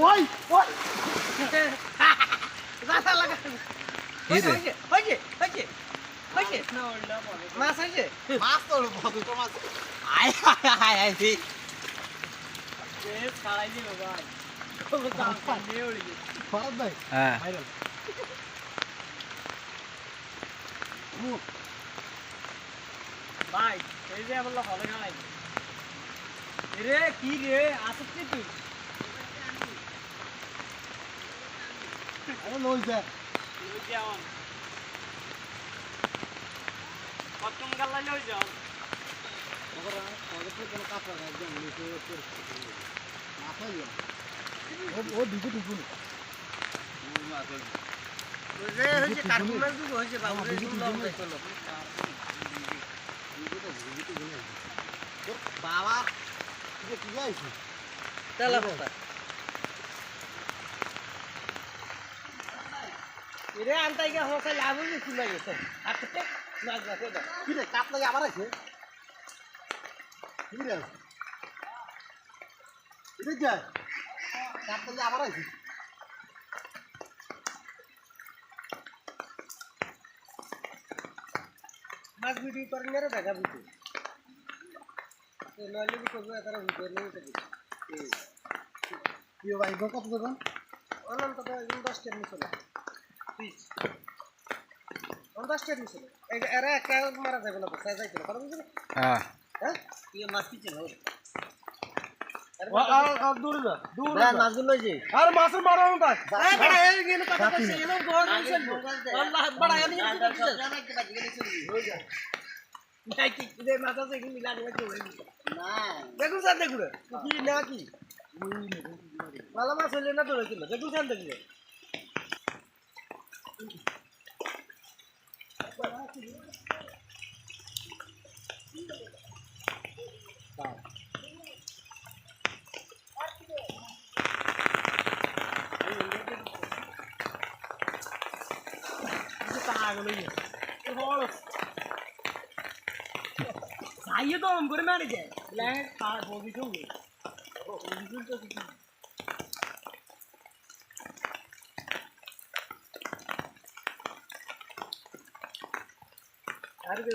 ওই ওই রাসা লাগা হইছে হইছে হইছে হইছে না ওড়লা মাছ হইছে মাছ তো বড় তো মাছ আয় আয় আয় রে খাড়াই দিও ভাই তোমরা তো নিয়ে উড়ি ফরাদ ভাই হ্যাঁ ভাইরাল ভাই এই যে বললো ভালো খাড়াই রে কি রে আসছ কি তুই আরে লই যা লই যাও কতম গাল্লা লই যাও ওরা ওদের তো কোনো কাপড় নাই একদম নিচে মাছ হইয়া ও দিকে দিকে রে হইছে কার্টুনের যুগ হইছে বাবু রে লং যাইতো বাবা তুই কি যাইছিস তেলা পাতা এরে আনতাই গা হসাই লাভ হইছে চুলা গেছে আচ্ছা নাচ নাচ দাও কি রে কাপ লাগে আবার আছে কি রে এটা যা কাপ লাগে আবার আছে মাছ ভিডিও করেন রে দেখা ভিডিও তো নইলে কি করব এটার ভিডিও নেই তো কি ভাই কত দেবেন অনন্ত তো 10 টাকা নিছিল প্লিজ 10 টাকা নিছিল এরা একটা মারা যাবে না সাইজ যাইতো কারণ বুঝলি হ্যাঁ হ্যাঁ কি মাছ কিছে না আর দূরে যা দূরে না মাছগুলো যে আর মাছের মারানো থাক এই বড় এই গেল কথা কইছে এলো বড় নিছেন আল্লাহ বড় আমি তাই কি যে মাছ আছে কি মিলা দিবে তো না দেখুন স্যার দেখুন কি না কি ভালো মাছ হইলে না ধরে কিলো দেখুন স্যার দেখুন Saya tuh umur mana aja? Leh, kalau bogi tuh, bogi tuh sih. Harus